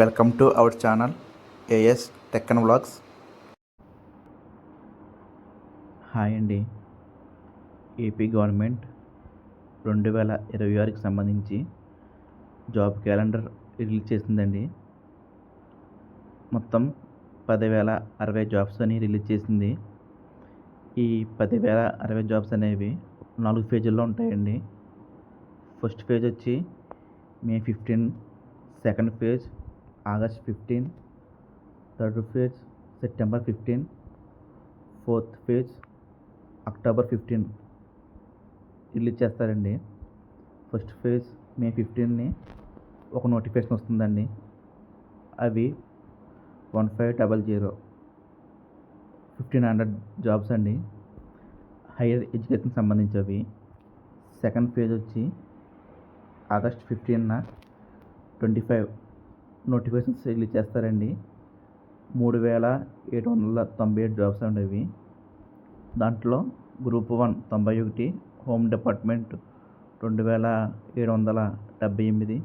Welcome to our channel AS tech and vlogs. Hi అండి. AP government 2026కి సంబంధించి job calendar release చేసిందండి. మొత్తం 10,060 జాబ్స్ అని రిలీజ్ చేసింది. ఈ 10,060 జాబ్స్ అనేవి 4 ఫేజుల్లో ఉంటాయండి. ఫస్ట్ ఫేజ్ వచ్చి మే 15, second phase August 15, third phase September 15, fourth phase October 15 release చేస్తారండి. ఫస్ట్ ఫేజ్ మే 15ని ఒక నోటిఫికేషన్ వస్తుందండి. అవి 1500 1,500 జాబ్స్ అండి, హైయర్ ఎడ్యుకేషన్ సంబంధించినవి. సెకండ్ ఫేజ్ వచ్చి ఆగస్ట్ 15న 25 నోటిఫికేషన్స్ రిలీజ్ చేస్తారండి. 3,797 జాబ్స్ ఉండేవి. దాంట్లో group 1 91, home department 2,778,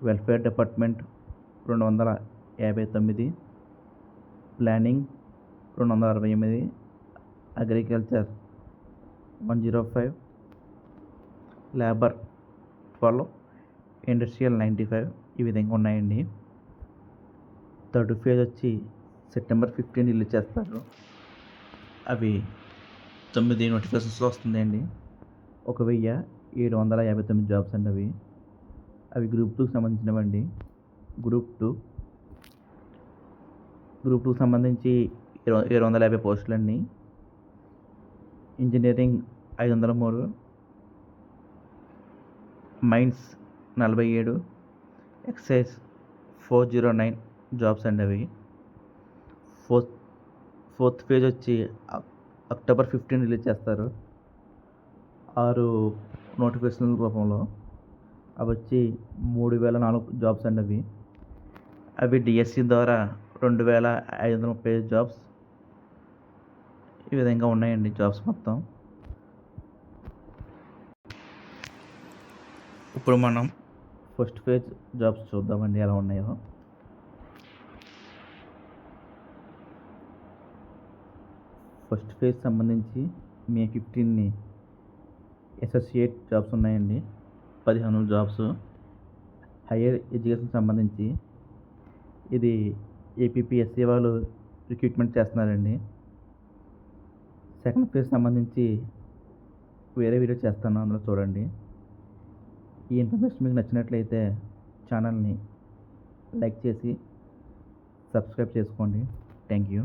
welfare department 259, planning 268, agriculture 105, labour 12, industrial 95 ఈ విధంగా ఉన్నాయండి. థర్డ్ ఫేజ్ వచ్చి సెప్టెంబర్ 15 రిలీజ్ చేస్తారు. అవి 9 నోటిఫికేషన్స్లో వస్తుందండి. 1,759 జాబ్స్ అండి. అవి గ్రూప్ 2కి సంబంధించినవండి. గ్రూప్ 2 సంబంధించి 750 పోస్టులండి. ఇంజనీరింగ్ 503, మైన్స్ 47, ఎక్సైజ్ 409 జాబ్స్ అండి. అవి ఫోర్త్ ఫేజ్ వచ్చి అక్టోబర్ 15 రిలీజ్ చేస్తారు. 6 నోటిఫికేషన్ రూపంలో. అవి వచ్చి 3,004 జాబ్స్ అండి. అవి డిఎస్సి ద్వారా 2,530 జాబ్స్ ఈ విధంగా ఉన్నాయండి జాబ్స్ మొత్తం. ఇప్పుడు మనం ఫస్ట్ ఫేజ్ జాబ్స్ చూద్దామండి ఎలా ఉన్నాయో. ఫస్ట్ ఫేజ్ సంబంధించి మే 15ని అసోసియేట్ జాబ్స్ ఉన్నాయండి, 15 జాబ్స్. హైయర్ ఎడ్యుకేషన్ సంబంధించి ఇది ఏపీపీఎస్సీ వాళ్ళు రిక్రూట్మెంట్ చేస్తున్నారండి. సెకండ్ ఫేజ్ సంబంధించి వేరే వీడియో చేస్తాను, అందులో చూడండి. ఈ ఇన్ఫర్మేషన్ మీకు నచ్చినట్లయితే ఛానల్ని లైక్ చేసి సబ్స్క్రైబ్ చేసుకోండి. Thank you.